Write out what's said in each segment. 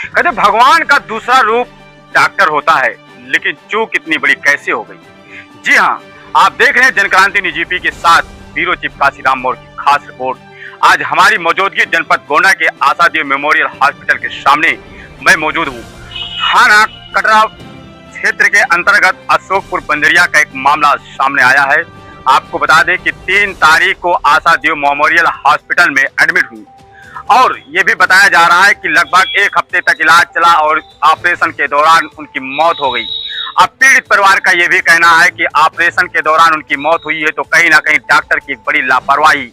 कहते भगवान का दूसरा रूप डॉक्टर होता है, लेकिन चूक इतनी बड़ी कैसे हो गई। जी हाँ, आप देख रहे हैं जनक्रांति न्यूज़ यूपी के साथ ब्यूरो चीफ काशीराम मौर्य की खास रिपोर्ट। आज हमारी मौजूदगी जनपद गोंडा के आशादेव मेमोरियल हॉस्पिटल के सामने मैं मौजूद हूँ। थाना कटरा क्षेत्र के अंतर्गत अशोकपुर बंदरिया का एक मामला सामने आया है। आपको बता दें कि 3 तारीख को आशादेव मेमोरियल हॉस्पिटल में एडमिट हुई और ये भी बताया जा रहा है कि लगभग 1 हफ्ते तक इलाज चला और ऑपरेशन के दौरान उनकी मौत हो गई। अब पीड़ित परिवार का ये भी कहना है कि ऑपरेशन के दौरान उनकी मौत हुई है तो कहीं ना कहीं डॉक्टर की बड़ी लापरवाही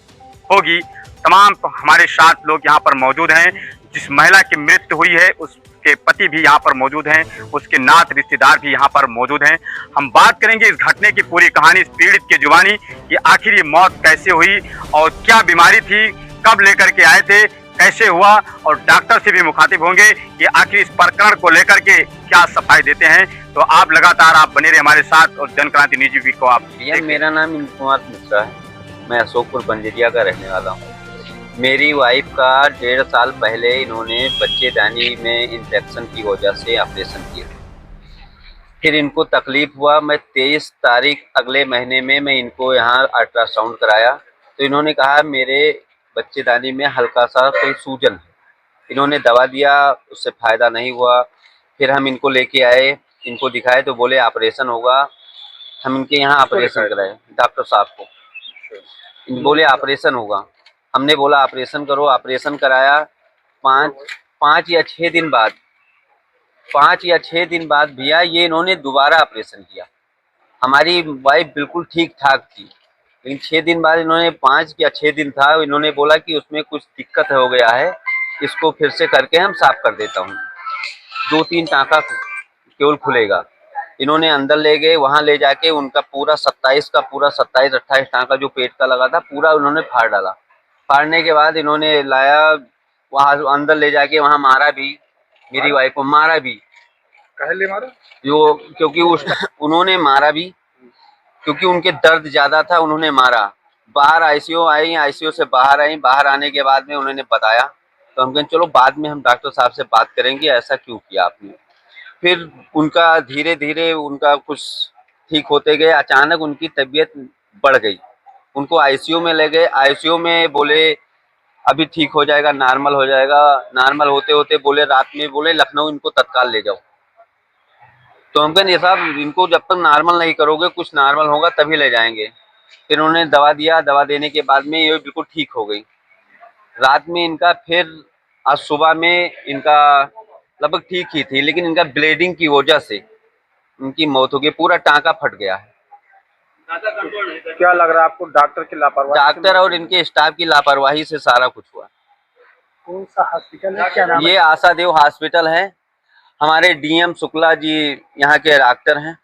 होगी। तमाम हमारे साथ लोग यहाँ पर मौजूद हैं। जिस महिला की मृत्यु हुई है उसके पति भी यहाँ पर मौजूद हैं, उसके नात रिश्तेदार भी यहाँ पर मौजूद हैं। हम बात करेंगे इस घटने की पूरी कहानी इस पीड़ित की जुबानी कि आखिर ये मौत कैसे हुई और क्या बीमारी थी, कब लेकर के आए थे, कैसे हुआ, और डॉक्टर से भी मुखातिब होंगे कि आखिर इस प्रकरण को लेकर के क्या सफाई देते हैं। तो आप लगातार आप बने रहे हमारे साथ और जनक्रांति न्यूज़ यूपी को आप। मेरा नाम इंद्र कुमार मिश्रा है, मैं अशोकपुर बंजरिया का रहने वाला हूँ। मेरी वाइफ का 1.5 साल पहले इन्होंने बच्चेदानी में इन्फेक्शन की वजह से ऑपरेशन किया। फिर इनको तकलीफ हुआ, मैं 23 तारीख अगले महीने में मैं इनको यहाँ अल्ट्रासाउंड कराया तो इन्होंने कहा मेरे बच्चेदानी में हल्का सा कोई सूजन है। इन्होंने दवा दिया, उससे फ़ायदा नहीं हुआ। फिर हम इनको लेके आए, इनको दिखाए तो बोले ऑपरेशन होगा। हम इनके यहाँ ऑपरेशन कराए डॉक्टर साहब को, बोले ऑपरेशन होगा। हमने बोला ऑपरेशन करो, ऑपरेशन कराया। 5 या 6 दिन बाद 5 या 6 दिन बाद भैया ये इन्होंने दोबारा ऑपरेशन किया। हमारी वाइफ बिल्कुल ठीक ठाक थी, लेकिन 6 दिन बाद इन्होंने 5 या 6 दिन था, इन्होंने बोला कि उसमें कुछ दिक्कत हो गया है, इसको फिर से करके हम साफ कर देता हूँ, 2-3 टाँका केवल खुलेगा। इन्होंने अंदर ले गए, वहाँ ले जाके उनका पूरा 27-28 टाँका जो पेट का लगा था पूरा उन्होंने फाड़ डाला। फाड़ने के बाद इन्होंने लाया, वहाँ अंदर ले जाके वहाँ मारा भी, मेरी वाइफ को मारा भी। कहले मारा जो क्योंकि उन्होंने मारा भी क्योंकि उनके दर्द ज़्यादा था, उन्होंने मारा। बाहर आईसीयू आई, आईसीयू से बाहर आई, बाहर आने के बाद में उन्होंने बताया तो हम कहें चलो बाद में हम डॉक्टर साहब से बात करेंगे, ऐसा क्यों किया आपने। फिर उनका धीरे धीरे उनका कुछ ठीक होते गए, अचानक उनकी तबीयत बढ़ गई। उनको आईसीयू में ले गए, आईसीयू में बोले अभी ठीक हो जाएगा, नॉर्मल हो जाएगा। नॉर्मल होते होते बोले रात में बोले लखनऊ इनको तत्काल ले जाओ। तो हम कहें साहब इनको जब तक नॉर्मल नहीं करोगे, कुछ नॉर्मल होगा तभी ले जाएंगे। फिर उन्होंने दवा दिया, दवा देने के बाद में ये बिल्कुल ठीक हो गई। रात में इनका फिर आज सुबह में इनका लगभग ठीक ही थी, लेकिन इनका ब्लीडिंग की वजह से इनकी मौत हो गई, पूरा टाँका फट गया है। क्या लग रहा है आपको डॉक्टर की लापरवाही? डॉक्टर और इनके स्टाफ की लापरवाही से सारा कुछ हुआ। कौन सा हॉस्पिटल है, क्या नाम है? ये आशादेव हॉस्पिटल है। हमारे डीएम शुक्ला जी यहाँ के डॉक्टर हैं।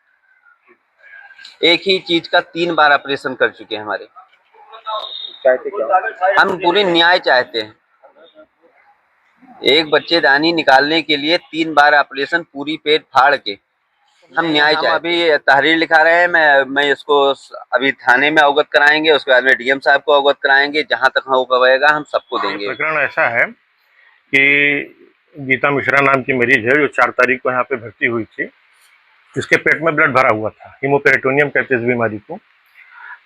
एक ही चीज का 3 बार ऑपरेशन कर चुके हैं हमारे। चाहते क्या? हम पूरी न्याय चाहते हैं। एक बच्चेदानी निकालने के लिए 3 बार ऑपरेशन, पूरी पेट फाड़ के हम न्याय चाहते हैं। अभी तहरीर लिखा रहे हैं, मैं इसको अभी थाने में अवगत कराएंगे, उसके बाद में डीएम साहब को अवगत कराएंगे, जहां तक हो पाएगा हम सबको देंगे। प्रकरण ऐसा है कि गीता मिश्रा नाम की मरीज है जो 4 तारीख को यहाँ पे भर्ती हुई थी। इसके पेट में ब्लड भरा हुआ था, हीमोपेरेटोनियम कहते हैं इस बीमारी को।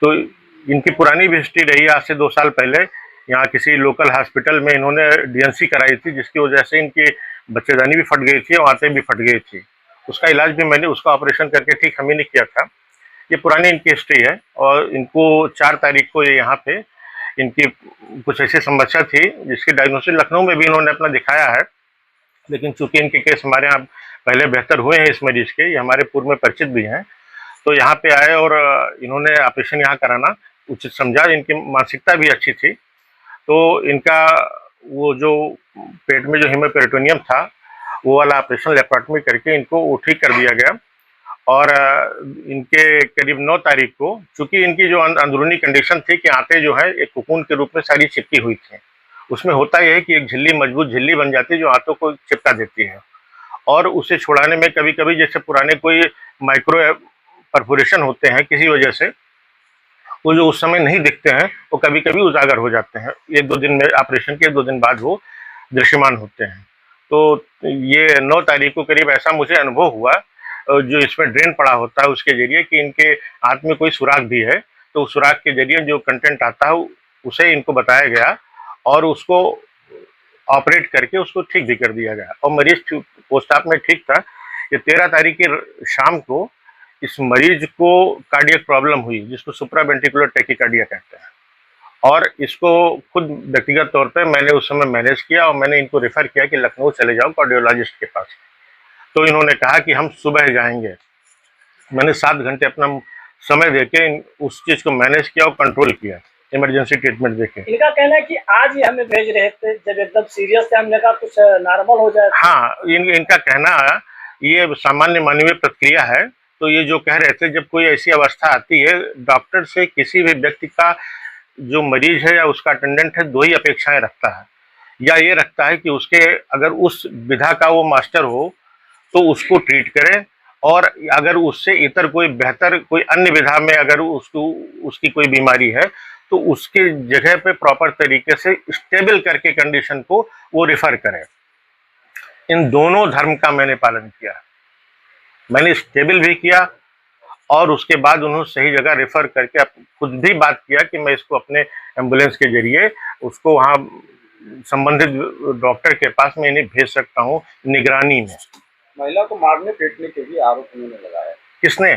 तो इनकी पुरानी भी हिस्ट्री रही है। आज से 2 साल पहले यहाँ किसी लोकल हॉस्पिटल में इन्होंने डीएनसी कराई थी, जिसकी वजह से इनकी बच्चेदानी भी फट गई थी और आंतें भी फट गई थी। उसका इलाज भी मैंने उसका ऑपरेशन करके ठीक हम ही ने किया था। ये पुरानी इनकी हिस्ट्री है और इनको 4 तारीख को ये यहाँ पे इनकी कुछ ऐसी समस्या थी जिसकी डायग्नोसिस लखनऊ में भी इन्होंने अपना दिखाया है, लेकिन चूंकि इनके केस हमारे यहाँ पहले बेहतर हुए हैं इस मरीज के, ये हमारे पूर्व में परिचित भी हैं, तो यहाँ पे आए और इन्होंने ऑपरेशन यहाँ कराना उचित समझा। इनकी मानसिकता भी अच्छी थी। तो इनका वो जो पेट में जो हीमोपेरेटोनियम था वो वाला ऑपरेशन लेप्रोटमी करके इनको वो ठीक कर दिया गया। और इनके करीब 9 तारीख को, चूंकि इनकी जो अंदरूनी कंडीशन थी कि आंतें जो है एक कोकून के रूप में सारी चिपकी हुई थी, उसमें होता यह है कि एक झिल्ली, मजबूत झिल्ली बन जाती है जो आंतों को चिपका देती है, और उसे छुड़ाने में कभी कभी जैसे पुराने कोई माइक्रो परफोरेशन होते हैं किसी वजह से, वो जो उस समय नहीं दिखते हैं वो कभी कभी उजागर हो जाते हैं। 1-2 दिन में ऑपरेशन के 1-2 दिन बाद वो दृश्यमान होते हैं। तो ये 9 तारीख को करीब ऐसा मुझे अनुभव हुआ, जो इसमें ड्रेन पड़ा होता है उसके जरिए, कि इनके हाथ में कोई सुराख भी है, तो उस सुराख के जरिए जो कंटेंट आता है उसे इनको बताया गया और उसको ऑपरेट करके उसको ठीक भी कर दिया गया और मरीज पोस्ट ऑप में ठीक था। ये 13 तारीख की शाम को इस मरीज को कार्डियक प्रॉब्लम हुई, जिसको सुप्रावेंट्रिकुलर टैकीकार्डिया कहते हैं, और इसको खुद व्यक्तिगत तौर पे मैंने उस समय मैनेज किया और मैंने इनको रेफर किया कि लखनऊ चले जाओ कार्डियोलॉजिस्ट के पास। तो इन्होंने कहा कि हम सुबह जाएंगे। मैंने 7 घंटे अपना समय देके उस चीज़ को मैनेज किया और कंट्रोल किया, इमरजेंसी ट्रीटमेंट देके। इनका कहना है कि आज ही हमें भेज रहे थे, जब एकदम सीरियस थे हमने कहा कुछ नॉर्मल हो जाए। हाँ, इनका कहना ये सामान्य मानवीय प्रक्रिया है। तो ये जो कह रहे थे, जब कोई ऐसी अवस्था आती है, डॉक्टर से किसी भी व्यक्ति का, जो मरीज है या उसका अटेंडेंट है, 2 ही अपेक्षाएं रखता है। या ये रखता है कि उसके अगर उस विधा का वो मास्टर हो तो उसको ट्रीट करे, और अगर उससे इतर कोई बेहतर कोई अन्य विधा में अगर उसकी कोई बीमारी है तो उसके जगह पे प्रॉपर तरीके से स्टेबल करके कंडीशन को वो रेफर करे। इन दोनों धर्म का मैंने पालन किया। मैंने स्टेबल भी किया और उसके बाद उन्होंने सही जगह रेफर करके खुद भी बात किया कि मैं इसको अपने एम्बुलेंस के जरिए उसको वहाँ संबंधित डॉक्टर के पास मैं इन्हें भेज सकता हूँ निगरानी में। महिला को मारने पीटने के भी आरोप उन्होंने लगाया। किसने?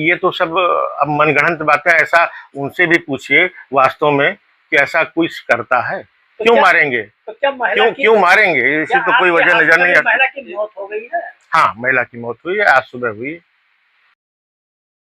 ये तो सब अब मनगढ़ंत बातें। ऐसा उनसे भी पूछिए वास्तव में कि ऐसा कुछ करता है। तो क्यों मारेंगे? तो क्या महिला क्यों मारेंगे? इसी तो कोई वजह नजर नहीं आती। महिला की मौत हो गई है। हाँ, महिला की मौत हुई है, आज सुबह हुई है।